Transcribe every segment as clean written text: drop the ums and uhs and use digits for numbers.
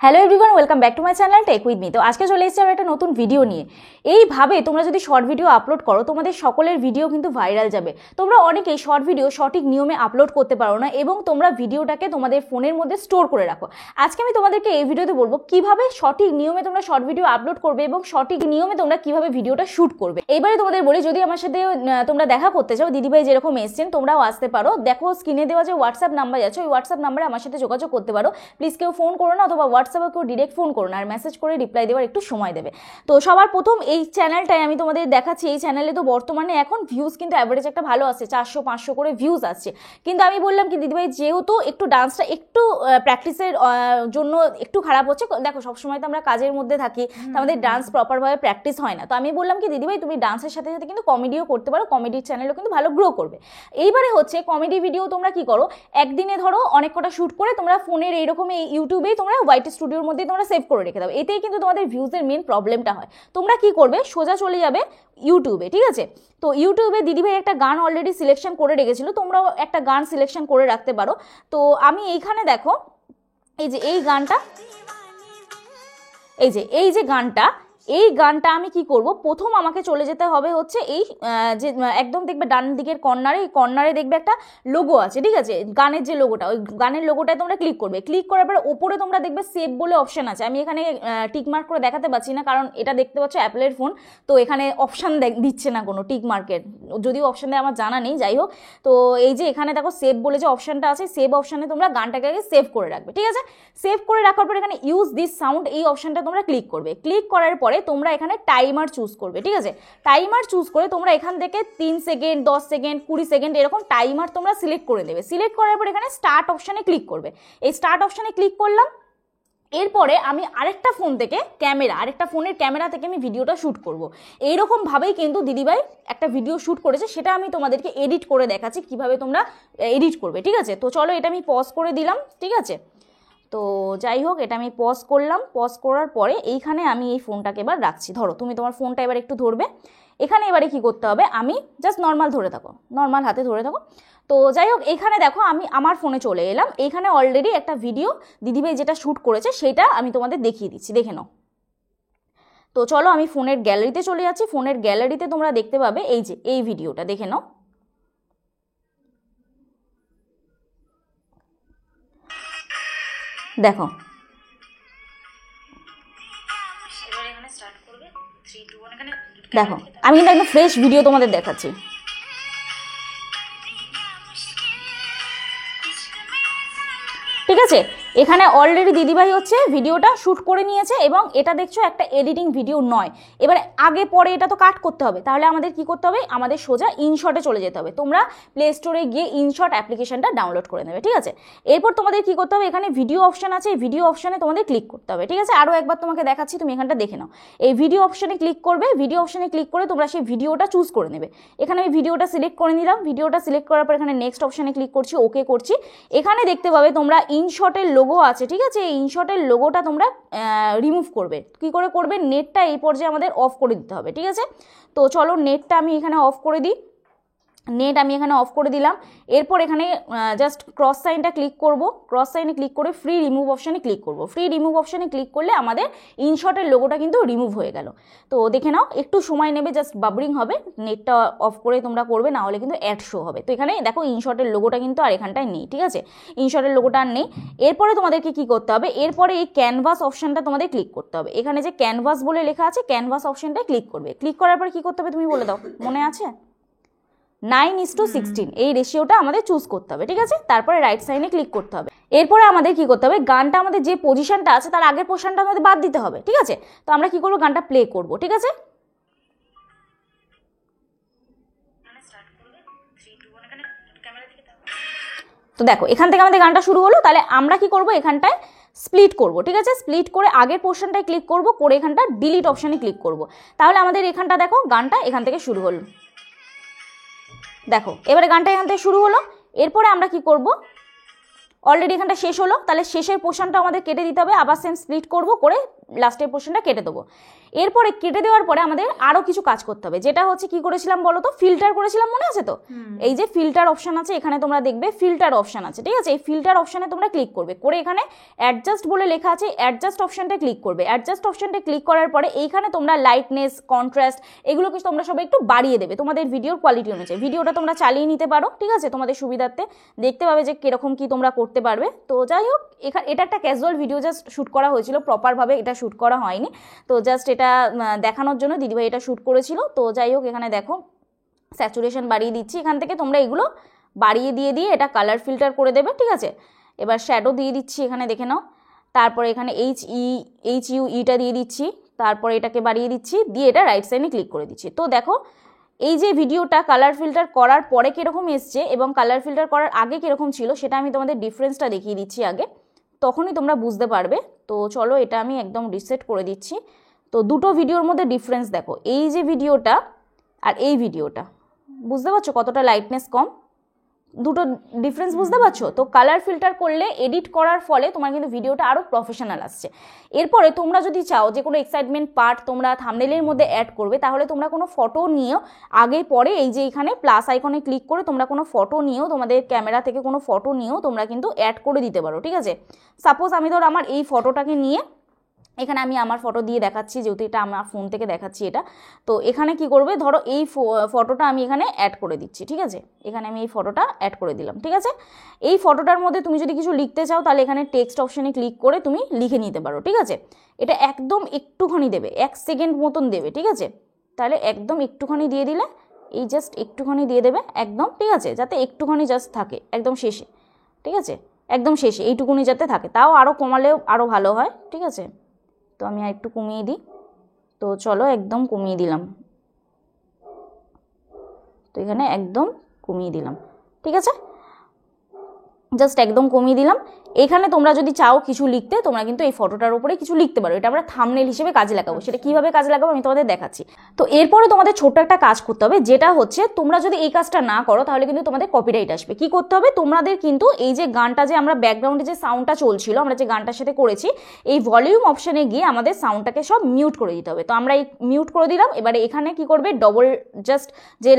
Hello everyone, welcome back to my channel Tech with me. তো আজকে চলে এসেছি আমরা একটা নতুন ভিডিও নিয়ে। এইভাবে তোমরা যদি শর্ট ভিডিও আপলোড করো, তোমাদের সকলের ভিডিও কিন্তু ভাইরাল যাবে। তোমরা অনেকেই শর্ট ভিডিও সঠিক নিয়মে আপলোড করতে পারো না এবং তোমরা ভিডিওটাকে তোমাদের ফোনের মধ্যে স্টোর করে রাখো। আজকে আমি তোমাদেরকে এই ভিডিওতে বলবো কিভাবে সঠিক নিয়মে তোমরা শর্ট ভিডিও আপলোড করবে এবং সঠিক নিয়মে তোমরা কিভাবে ভিডিওটা শুট করবে। এবারে তোমাদের বলি, যদি আমার সাথে তোমরা দেখা করতে চাও, দিদিভাই যেরকম এসছেন তোমরাও আসতে পারো। দেখো স্ক্রিনে দেওয়া যে হোয়াটসঅ্যাপ নাম্বার আছে, ওই হোয়াটসঅ্যাপ নাম্বারে আমার সাথে যোগাযোগ করতে পারো। প্লিজ কেউ ফোন করো না, অথবা হোয়াটসঅ্যাপে কেউ ডিরেক্ট ফোন করো না, আর মেসেজ করে রিপ্লাই দেওয়ার একটু সময় দেবে। তো সবার প্রথম এই চ্যানেলটাই আমি তোমাদের দেখাচ্ছি। এই চ্যানেলে তো বর্তমানে এখন ভিউজ কিন্তু অ্যাভারেজ একটা ভালো আসছে, 400-500 করে ভিউজ আসছে। কিন্তু আমি বললাম কি দিদিভাই, যেহেতু একটু ডান্সটা একটু প্র্যাকটিসের জন্য একটু খারাপ হচ্ছে, দেখো সবসময় তো আমরা কাজের মধ্যে থাকি, তো আমাদের ডান্স প্রপারভাবে প্র্যাকটিস হয় না। তো আমি বললাম কি দিদিভাই, তুমি ডান্সের সাথে সাথে কিন্তু কমেডিও করতে পারো, কমেডির চ্যানেলও কিন্তু ভালো গ্রো করবে। এইবারে হচ্ছে কমেডি ভিডিও তোমরা কি করো, একদিনে ধরো অনেক কটা শ্যুট করে তোমরা ফোনের এইরকম এই ইউটিউবেই তোমরা ওয়াইটি স্টুডিওর মধ্যে তোমরা সেভ করে রেখে দাও। এতেই কিন্তু তোমাদের ভিউজের মেন প্রবলেমটা হয়। তোমরা কি করবে, সোজা চলে যাবে ইউটিউবে, ঠিক আছে? তো ইউটিউবে দিদিভাই একটা গান অলরেডি সিলেকশন করে রেখেছিল, তোমরাও একটা গান সিলেকশন করে রাখতে পারো। তো আমি এইখানে দেখো, এই যে এই গানটা, এই যে গানটা, এই গানটা আমি কি করব, প্রথম আমাকে চলে যেতে হবে হচ্ছে এই যে একদম দেখবে ডান দিকের কর্নারে, এই কর্নারে দেখবে একটা লোগো আছে, ঠিক আছে? গানের যে লোগোটা, ওই গানের লোগোটায় তোমরা ক্লিক করবে। ক্লিক করার পরে ওপরে তোমরা দেখবে সেভ বলে অপশান আছে। আমি এখানে টিক মার্ক করে দেখাতে পারছি না, কারণ এটা দেখতে পাচ্ছ অ্যাপেলের ফোন, তো এখানে অপশান দিচ্ছে না কোনো টিক মার্কের, যদিও অপশান দেয় আমার জানা নেই, যাই হোক। তো এই যে এখানে দেখো সেভ বলে যে অপশানটা আছে, সেভ অপশানে তোমরা গানটাকে আগে সেভ করে রাখবে, ঠিক আছে? সেভ করে রাখার পর এখানে ইউজ দিস সাউন্ড, এই অপশানটা তোমরা ক্লিক করবে। ক্লিক করার পরে তোমরা এখানে টাইমার চুজ করবে, ঠিক আছে? টাইমার চুজ করে তোমরা এখান থেকে 3 সেকেন্ড, 10 সেকেন্ড, 20 সেকেন্ড এরকম টাইমার তোমরা সিলেক্ট করে দেবে। সিলেক্ট করার পর এখানে স্টার্ট অপশানে ক্লিক করবে। এই স্টার্ট অপশানে ক্লিক করলাম। এরপরে আমি আরেকটা ফোন থেকে আরেকটা ফোনের ক্যামেরা থেকে আমি ভিডিওটা শ্যুট করব। এইরকমভাবেই কিন্তু দিদিভাই একটা ভিডিও শ্যুট করেছে, সেটা আমি তোমাদেরকে এডিট করে দেখাচ্ছি কিভাবে তোমরা এডিট করবে, ঠিক আছে? তো চলো এটা আমি পজ করে দিলাম, ঠিক আছে? তো যাই হোক, এটা আমি পজ করলাম। পজ করার পরে এইখানে আমি এই ফোনটাকে এবার রাখছি। ধরো তুমি তোমার ফোনটা এবার একটু ধরবে। এখানে এবারে কি করতে হবে, আমি জাস্ট নর্মাল ধরে থাকো, নর্মাল হাতে ধরে থাকো। তো যাই হোক, এখানে দেখো আমি আমার ফোনে চলে এলাম। এইখানে অলরেডি একটা ভিডিও দিদিভাই যেটা শ্যুট করেছে সেটা আমি তোমাদের দেখিয়ে দিচ্ছি, দেখে নাও। তো চলো আমি ফোনের গ্যালারিতে চলে যাচ্ছি। ফোনের গ্যালারিতে তোমরা দেখতে পাবে এই যে এই ভিডিওটা, দেখে নাও। দেখো দেখো, আমি কিন্তু একদম ফ্রেশ ভিডিও তোমাদের দেখাচ্ছি। ঠিক আছে, এখানে অলরেডি দিদিভাই হচ্ছে ভিডিওটা শ্যুট করে নিয়েছে এবং এটা দেখছো একটা এডিটিং ভিডিও নয়। এবার আগে পরে এটা তো কাট করতে হবে, তাহলে আমাদের কি করতে হবে, আমাদের সোজা ইনশটে চলে যেতে হবে। তোমরা প্লে স্টোরে গিয়ে ইনশট অ্যাপ্লিকেশনটা ডাউনলোড করে নেবে, ঠিক আছে? এরপর তোমাদের কি করতে হবে, এখানে ভিডিও অপশান আছে, এই ভিডিও অপশানে তোমাদের ক্লিক করতে হবে, ঠিক আছে? আরও একবার তোমাকে দেখাচ্ছি, তুমি এখানটা দেখে নাও। এই ভিডিও অপশানে ক্লিক করবে। ভিডিও অপশানে ক্লিক করে তোমরা সেই ভিডিওটা চুজ করে নেবে। এখানে আমি ভিডিওটা সিলেক্ট করে নিলাম। ভিডিওটা সিলেক্ট করার পর এখানে নেক্সট অপশানে ক্লিক করছি, ওকে করছি। এখানে দেখতে পাবে তোমরা ইনশটের লোগো আছে, ঠিক আছে? এই ইনশটের লোগোটা তোমরা রিমুভ করবে। কি করে করবে, নেটটা এই পর্যায়ে আমাদের অফ করে দিতে হবে, ঠিক আছে? তো চলো নেটটা আমি এখানে অফ করে দিই। নেট আমি এখানে অফ করে দিলাম। এরপর এখানে জাস্ট ক্রস সাইনটা ক্লিক করব। ক্রস সাইনে ক্লিক করে ফ্রি রিমুভ অপশানে ক্লিক করব। ফ্রি রিমুভ অপশানে ক্লিক করলে আমাদের ইনশটের লোগোটা কিন্তু রিমুভ হয়ে গেল। তো দেখে নাও, একটু সময় নেবে, জাস্ট বাবরিং হবে। নেটটা অফ করে তোমরা করবে, না হলে কিন্তু অ্যাড শো হবে। তো এখানে দেখো ইনশটের লোগোটা কিন্তু আর এখানটায় নেই, ঠিক আছে? ইনশটের লোগোটা আর নেই। এরপরে তোমাদেরকে কি করতে হবে, এরপরে এই ক্যানভাস অপশানটা তোমাদের ক্লিক করতে হবে। এখানে যে ক্যানভাস বলে লেখা আছে, ক্যানভাস অপশানটায় ক্লিক করবে। ক্লিক করার পর কি করতে হবে তুমি বলে দাও, মনে আছে? 9:16 এই রেশিওটা আমাদের চুজ করতে হবে, ঠিক আছে? তারপরে রাইট সাইনে ক্লিক করতে হবে। এরপরে আমাদের কি করতে হবে, গানটা আমাদের যে পজিশনটা আছে তার আগের পোর্শনটা আমাদের বাদ দিতে হবে, ঠিক আছে? তো আমরা কি করবো, গানটা প্লে করব, ঠিক আছে? তো দেখো এখান থেকে আমাদের গানটা শুরু হলো। তাহলে আমরা কি করব, এখানটায় স্প্লিট করব, ঠিক আছে? স্প্লিট করে আগের পোর্শনটায় ক্লিক করব, করে এখানটা ডিলিট অপশানে ক্লিক করব। তাহলে আমাদের এখানটা দেখো গানটা এখান থেকে শুরু হলো। দেখো এবারে গানটা এখান থেকে শুরু হলো। এরপরে আমরা কি করব, অলরেডি এখানটা শেষ হলো, তাহলে শেষের পোর্শনটা আমাদের কেটে দিতে হবে। আবার সেম স্প্লিট করব, করে লাস্টের পোর্শনটা কেটে দেবো। এরপরে কেটে দেওয়ার পরে আমাদের আরও কিছু কাজ করতে হবে, যেটা হচ্ছে কি করেছিলাম বলো তো, ফিল্টার করেছিলাম, মনে আছে তো? এই যে ফিল্টার অপশান আছে, এখানে তোমরা দেখবে ফিল্টার অপশান আছে, ঠিক আছে? এই ফিল্টার অপশানে তোমরা ক্লিক করবে, করে এখানে অ্যাডজাস্ট বলে লেখা আছে, অ্যাডজাস্ট অপশানটা ক্লিক করবে। অ্যাডজাস্ট অপশানটা ক্লিক করার পরে এইখানে তোমরা লাইটনেস, কন্ট্রাস্ট এগুলোকে তোমরা সবাই একটু বাড়িয়ে দেবে তোমাদের ভিডিওর কোয়ালিটি অনুযায়ী। ভিডিওটা তোমরা চালিয়ে নিতে পারো, ঠিক আছে? তোমাদের সুবিধার্থে দেখতে পাবে যে কীরকম কী তোমরা করতে পারবে। তো যাই হোক, এটা একটা ক্যাজুয়াল ভিডিও জাস্ট শ্যুট করা হয়েছিল, প্রপারভাবে এটা শ্যুট করা হয়নি। তো জাস্ট এটা দেখানোর জন্য দিদিভাই এটা শ্যুট করেছিল। তো যাই হোক, এখানে দেখো স্যাচুরেশন বাড়িয়ে দিচ্ছি, এখান থেকে তোমরা এগুলো বাড়িয়ে দিয়ে এটা কালার ফিল্টার করে দেবে, ঠিক আছে? এবার শ্যাডো দিয়ে দিচ্ছি, এখানে দেখে নাও। তারপরে এখানে HUEটা দিয়ে দিচ্ছি, তারপরে এটাকে বাড়িয়ে দিচ্ছি, দিয়ে এটা রাইট সাইডে ক্লিক করে দিচ্ছি। তো দেখো এই যে ভিডিওটা কালার ফিল্টার করার পরে কীরকম এসছে এবং কালার ফিল্টার করার আগে কীরকম ছিল সেটা আমি তোমাদের ডিফারেন্সটা দেখিয়ে দিচ্ছি আগে, তখনই তোমরা বুঝতে পারবে। তো চলো এটা আমি একদম রিসেট করে দিচ্ছি। তো দুটো ভিডিওর মধ্যে ডিফারেন্স দেখো, এই যে ভিডিওটা আর এই ভিডিওটা, বুঝতে পারছো কতটা লাইটনেস কম? দুটো ডিফারেন্স বুঝতে পারছো? তো কালার ফিল্টার করলে এডিট করার ফলে তোমার কিন্তু ভিডিওটা আরও প্রফেশনাল আসছে। এরপরে তোমরা যদি চাও যে কোনো এক্সাইটমেন্ট পার্ট তোমরা থাম্বনেলের মধ্যে অ্যাড করবে, তাহলে তোমরা কোনো ফটো নিয়েও আগে পরে এই যে এখানে প্লাস আইকনে ক্লিক করে তোমরা কোনো ফটো নিয়েও, তোমাদের ক্যামেরা থেকে কোনো ফটো নিয়েও তোমরা কিন্তু অ্যাড করে দিতে পারো, ঠিক আছে? সাপোজ আমি ধর আমার এই ফটোটাকে নিয়ে এখানে আমি আমার ফটো দিয়ে দেখাচ্ছি, যেহেতু এটা আমার ফোন থেকে দেখাচ্ছি এটা। তো এখানে কি করবে, ধরো এই ফটোটা আমি এখানে অ্যাড করে দিচ্ছি, ঠিক আছে? এখানে আমি এই ফটোটা অ্যাড করে দিলাম, ঠিক আছে? এই ফটোটার মধ্যে তুমি যদি কিছু লিখতে চাও তাহলে এখানে টেক্সট অপশানে ক্লিক করে তুমি লিখে নিতে পারো, ঠিক আছে? এটা একদম একটুখানি দেবে, 1 সেকেন্ড মতন দেবে, ঠিক আছে? তাহলে একদম একটুখানি দিয়ে দিলে, এই জাস্ট একটুখানি দিয়ে দেবে একদম, ঠিক আছে? যাতে একটুখানি জাস্ট থাকে একদম শেষে, ঠিক আছে? একদম শেষে এইটুকুনি যাতে থাকে, তাও আরও কমালেও আরও ভালো হয়, ঠিক আছে? তো আমি আর একটু কমিয়ে দিই। তো চলো একদম কমিয়ে দিলাম, তো এখানে একদম কমিয়ে দিলাম, ঠিক আছে? জাস্ট একদম কমিয়ে দিলাম। এখানে তোমরা যদি চাও কিছু লিখতে, তোমরা কিন্তু এই ফটোটার উপরে কিছু লিখতে পারো, এটা আমরা থাম্বনেল হিসেবে কাজে লাগাবো। সেটা কিভাবে কাজে লাগাবো আমি তোমাদের দেখাচ্ছি। তো এরপরে তোমাদের ছোট্ট একটা কাজ করতে হবে, যেটা হচ্ছে তোমরা যদি এই কাজটা না করো তাহলে কিন্তু তোমাদের কপিরাইট আসবে। কি করতে হবে, তোমাদের কিন্তু এই যে গানটা, যে আমরা ব্যাকগ্রাউন্ডে যে সাউন্ডটা চলছিল, আমরা যে গানটার সাথে করেছি, এই ভলিউম অপশানে গিয়ে আমাদের সাউন্ডটাকে সব মিউট করে দিতে হবে। তো আমরা এই মিউট করে দিলাম। এবারে এখানে কি করবে, ডবল জাস্ট যে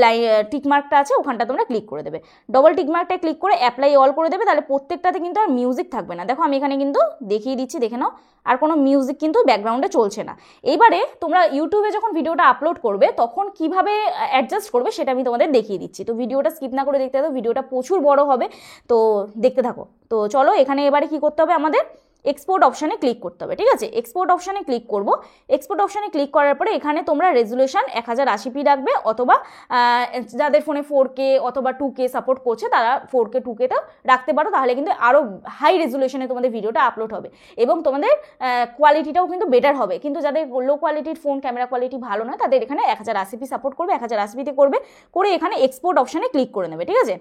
টিকমার্কটা আছে ওখানটা তোমরা ক্লিক করে দেবে। ডবল টিকমার্কটা ক্লিক করে অ্যাপ্লাই অল করে দেবে, তাহলে প্রত্যেকটাতে কিন্তু আর মিউজিক থাকবে না। দেখো আমি এখানে কিন্তু দেখিয়ে দিচ্ছি, দেখে নাও, আর কোনো মিউজিক কিন্তু ব্যাকগ্রাউন্ডে চলছে না। এইবারে তোমরা ইউটিউবে যখন ভিডিওটা আপলোড করবে তখন কিভাবে অ্যাডজাস্ট করবে সেটা আমি তোমাদের দেখিয়ে দিচ্ছি। তো ভিডিওটা স্কিপ না করে দেখতে থাকো, ভিডিওটা প্রচুর বড় হবে, তো দেখতে থাকো। তো চলো এখানে এবারে কি করতে হবে, আমাদের এক্সপোর্ট অপশানে ক্লিক করতে হবে, ঠিক আছে? এক্সপোর্ট অপশানে ক্লিক করব। এক্সপোর্ট অপশানে ক্লিক করার পরে এখানে তোমরা রেজুলেশন 1080p রাখবে, অথবা যাদের ফোনে 4K অথবা 2K সাপোর্ট করছে তারা 4K 2Kটা রাখতে পারো, তাহলে কিন্তু আরও হাই রেজুলেশনে তোমাদের ভিডিওটা আপলোড হবে এবং তোমাদের কোয়ালিটিটাও কিন্তু বেটার হবে। কিন্তু যাদের লো কোয়ালিটির ফোন, ক্যামেরা কোয়ালিটি ভালো নয়, তাদের এখানে 1080p সাপোর্ট করবে, 1080pতে করবে, করে এখানে এক্সপোর্ট অপশানে ক্লিক করে নেবে, ঠিক আছে?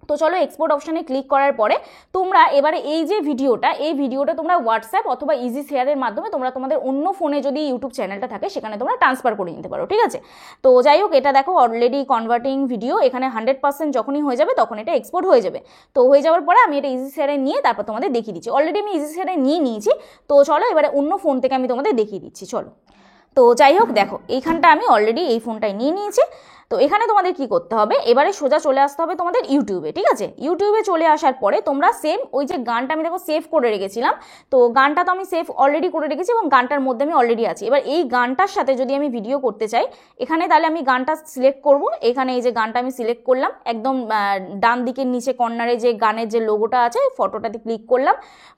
তো চলো এক্সপোর্ট অপশানে ক্লিক করার পরে তোমরা এবারে এই যে ভিডিওটা তোমরা হোয়াটসঅ্যাপ অথবা ইজি শেয়ারের মাধ্যমে তোমরা তোমাদের অন্য ফোনে যদি ইউটিউব চ্যানেলটা থাকে সেখানে তোমরা ট্রান্সফার করে নিতে পারো, ঠিক আছে? তো যাই হোক, এটা দেখো অলরেডি কনভার্টিং ভিডিও, এখানে 100% যখনই হয়ে যাবে তখন এটা এক্সপোর্ট হয়ে যাবে। তো হয়ে যাওয়ার পরে আমি এটা ইজি শেয়ারে নিয়ে তারপর তোমাদের দেখিয়ে দিচ্ছি। অলরেডি আমি ইজি শেয়ারে নিয়েছি। তো চলো এবারে অন্য ফোন থেকে আমি তোমাদের দেখিয়ে দিচ্ছি, চলো। তো যাই হোক, দেখো এইখানটা আমি অলরেডি এই ফোনটাই নিয়ে নিয়েছি। তো এখানে তোমাদের কি করতে হবে, এবারে সোজা চলে আসতে হবে তোমাদের ইউটিউবে, ঠিক আছে? ইউটিউবে চলে আসার পরে তোমরা সেম ওই যে গানটা আমি দেখো সেভ করে রেখেছিলাম, তো গানটা তো আমি সেভ অলরেডি করে রেখেছি এবং গানটার মধ্যে আমি অলরেডি আছি। এবার এই গানটার সাথে যদি আমি ভিডিও করতে চাই, এখানে তাহলে আমি গানটা সিলেক্ট করব। এখানে এই যে গানটা আমি সিলেক্ট করলাম, একদম ডান দিকের নিচে কর্নারে যে গানের যে লোগোটা আছে ফটোটাতে ক্লিক করলাম,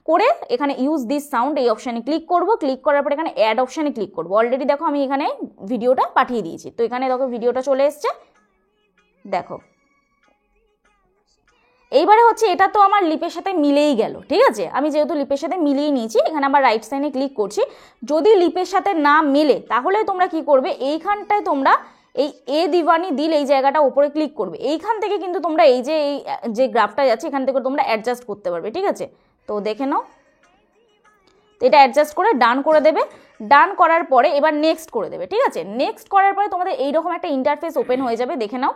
করে এখানে ইউজ দিস সাউন্ড এই অপশানে ক্লিক করব। ক্লিক করার পর এখানে অ্যাড অপশানে ক্লিক করব। অলরেডি দেখো আমি এখানে ভিডিওটা পাঠিয়ে দিয়েছি। তো এখানে দেখো ভিডিওটা চলে এসছে, দেখো। এইবারে হচ্ছে এটা তো আমার লিপের সাথে মিলেই গেল, ঠিক আছে? আমি যেহেতু লিপের সাথে মিলিয়ে নিয়েছি, এখানে আবার রাইট সাইডে ক্লিক করছি। যদি লিপের সাথে না মেলে তাহলে তোমরা কি করবে, এইখানটায় তোমরা এই এ দিওয়ানি দিল এই জায়গাটা উপরে ক্লিক করবে। এইখান থেকে কিন্তু তোমরা এই যে গ্রাফটা যাচ্ছে এখান থেকে তোমরা অ্যাডজাস্ট করতে পারবে, ঠিক আছে? তো দেখে নাও, তো এটা অ্যাডজাস্ট করে ডান করে দেবে। ডান করার পরে এবার নেক্সট করে দেবে, ঠিক আছে? নেক্সট করার পরে তোমাদের এইরকম একটা ইন্টারফেস ওপেন হয়ে যাবে, দেখে নাও।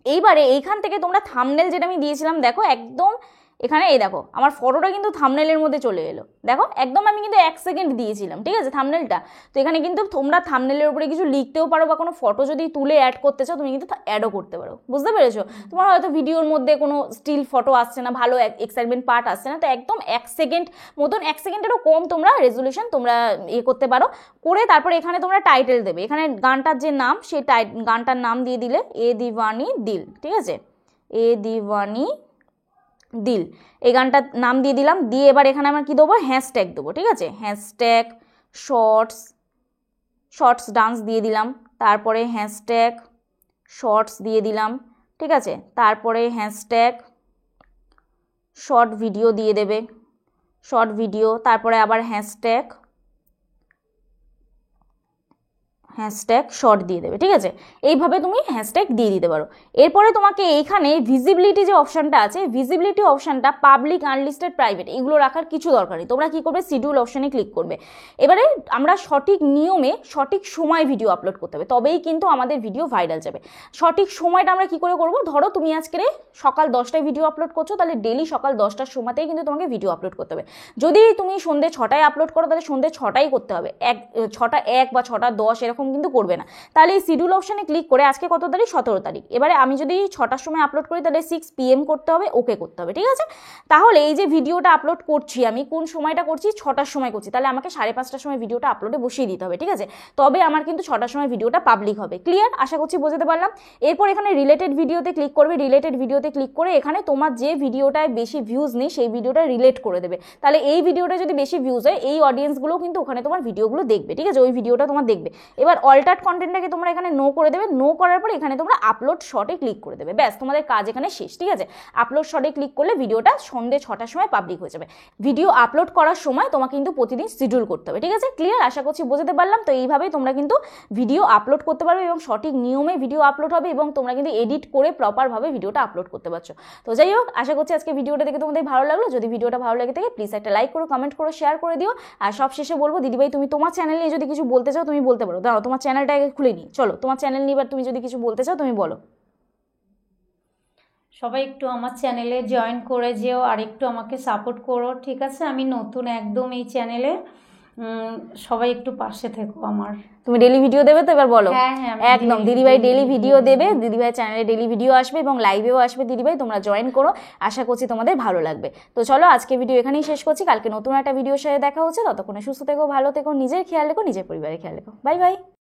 এইবারে এইখান থেকে তোমরা থাম্বনেল যেটা আমি দিয়েছিলাম দেখো একদম এখানে এই দেখো আমার ফটোটা কিন্তু থাম্বনেলের মধ্যে চলে এলো, দেখো একদম আমি কিন্তু 1 সেকেন্ড দিয়েছিলাম, ঠিক আছে, থাম্বনেলটা। তো এখানে কিন্তু তোমরা থাম্বনেলের উপরে কিছু লিখতেও পারো বা কোনো ফটো যদি তুলে অ্যাড করতে চাও তুমি কিন্তু অ্যাডও করতে পারো, বুঝতে পেরেছো? তোমার হয়তো ভিডিওর মধ্যে কোনো স্টিল ফটো আসছে না, ভালো এক্সাইটমেন্ট পার্ট আসছে না, তো একদম 1 সেকেন্ড মতন, 1 সেকেন্ডেরও কম তোমরা রেজলিউশন তোমরা করতে পারো করে। তারপরে এখানে তোমরা টাইটেল দেবে, এখানে গানটার যে নাম সেই গানটার নাম দিয়ে দিলে এ দিওয়ানি দিল, ঠিক আছে, এ দিওয়ানি দিল, এই গানটার নাম দিয়ে দিলাম। দিয়ে এবার এখানে আমরা কি দেবো, হ্যাশট্যাগ দেবো, ঠিক আছে, হ্যাশট্যাগ শর্টস ডান্স দিয়ে দিলাম, তারপরে হ্যাশট্যাগ শর্টস দিয়ে দিলাম, ঠিক আছে, তারপরে হ্যাশট্যাগ শর্ট ভিডিও দিয়ে দেবে, শর্ট ভিডিও, তারপরে আবার হ্যাশট্যাগ শর্ট দিয়ে দেবে, ঠিক আছে। এইভাবে তুমি হ্যাশট্যাগ দিয়ে দিতে পারো। এরপরে তোমাকে এইখানে ভিজিবিলিটি যে অপশানটা আছে, ভিজিবিলিটি অপশানটা পাবলিক, আনলিস্টেড, প্রাইভেট এগুলো রাখার কিছু দরকার নেই। তোমরা কি করবে, শিডিউল অপশানে ক্লিক করবে। এবারে আমরা সঠিক নিয়মে সঠিক সময় ভিডিও আপলোড করতে হবে, তবেই কিন্তু আমাদের ভিডিও ভাইরাল যাবে। সঠিক সময়টা আমরা কি করে করব, ধরো তুমি আজকে সকাল 10টায় ভিডিও আপলোড করছো, তাহলে ডেলি সকাল 10টার সময়তেই কিন্তু তোমাকে ভিডিও আপলোড করতে হবে। যদি তুমি সন্ধ্যে 6টায় আপলোড করো তাহলে সন্ধ্যে 6টাই করতে হবে, 6টা 1 বা 6টা 10 এরকম কিন্তু করবে না। তাহলে এই শিডিউল অপশানে ক্লিক করে, আজকে কত তারিখ, 17 তারিখ, এবারে আমি যদি 6টার সময় আপলোড করি তাহলে 6 PM করতে হবে, ওকে করতে হবে, ঠিক আছে। তাহলে এই যে ভিডিওটা আপলোড করছি আমি কোন সময়টা করছি, 6টার সময় করছি, তাহলে আমাকে 5:30টার সময় ভিডিওটা আপলোডে বসিয়ে দিতে হবে, ঠিক আছে, তবে আমার কিন্তু 6টার সময় ভিডিওটা পাবলিক হবে। ক্লিয়ার? আশা করছি বোঝাতে পারলাম। এরপর এখানে রিলেটেড ভিডিওতে ক্লিক করবে, রিলেটেড ভিডিওতে ক্লিক করে এখানে তোমার যে ভিডিওটায় বেশি ভিউজ নেই সেই ভিডিওটা রিলেট করে দেবে। তাহলে এই ভিডিওটা যদি বেশি ভিউজ হয় এই অডিয়েন্সগুলো কিন্তু ওখানে তোমার ভিডিওগুলো দেখবে, ঠিক আছে, ওই ভিডিওটা তোমার দেখবে। এবার অল্টার্ড কন্টেন্টটাকে তোমরা এখানে নো করে দেবে, নো করার পর এখানে তোমরা আপলোড শর্টে ক্লিক করে দেবে, ব্যাস তোমাদের কাজ এখানে শেষ, ঠিক আছে। আপলোড শর্টে ক্লিক করলে ভিডিওটা সন্ধ্যে 6টার সময় পাবলিক হয়ে যাবে। ভিডিও আপলোড করার সময় তোমাকে কিন্তু প্রতিদিন শিডিউল করতে হবে, ঠিক আছে। ক্লিয়ার? আশা করছি বোঝাতে পারলাম। তো এইভাবেই তোমরা কিন্তু ভিডিও আপলোড করতে পারবে এবং সঠিক নিয়মে ভিডিও আপলোড হবে এবং তোমরা কিন্তু এডিট করে প্রপারভাবে ভিডিওটা আপলোড করতে পারছো। তো যাই হোক, আশা করছি আজকে ভিডিওটা দেখে তোমাদের ভালো লাগলো। যদি ভিডিওটা ভালো লাগে থাকে প্লিজ একটা লাইক করো, কমেন্ট করো, শেয়ার করে দিও। আর সব শেষে বলবো, দিদিভাই তুমি তোমার চ্যানেল নিয়ে যদি কিছু বলতে চাও তুমি বলতে পারো। দাঁড়াও, তোমার চ্যানেলটাকে খুলে নিই, চলো তোমার চ্যানেল নিয়ে এবার তুমি যদি কিছু বলতে চাও তুমি বলো। সবাই একটু আমার চ্যানেলে জয়েন করে যেও আর একটু আমাকে সাপোর্ট করো, ঠিক আছে। আমি নতুন একদম এই চ্যানেলে, সবাই একটু পাশে থেকো আমার। তুমি ডেলি ভিডিও দেবে তো? এবার বলো। হ্যাঁ হ্যাঁ, একদম দিদিভাই ডেলি ভিডিও দেবে, দিদিভাই চ্যানেলে ডেলি ভিডিও আসবে এবং লাইভেও আসবে দিদিভাই, তোমরা জয়েন করো, আশা করছি তোমাদের ভালো লাগবে। তো চলো আজকে ভিডিও এখানেই শেষ করছি, কালকে নতুন একটা ভিডিওর সাথে দেখা হচ্ছে। ততক্ষণে সুস্থ থেকো, ভালো থেকো, নিজের খেয়াল রেখো, নিজের পরিবারের খেয়াল রেখো। Bye bye.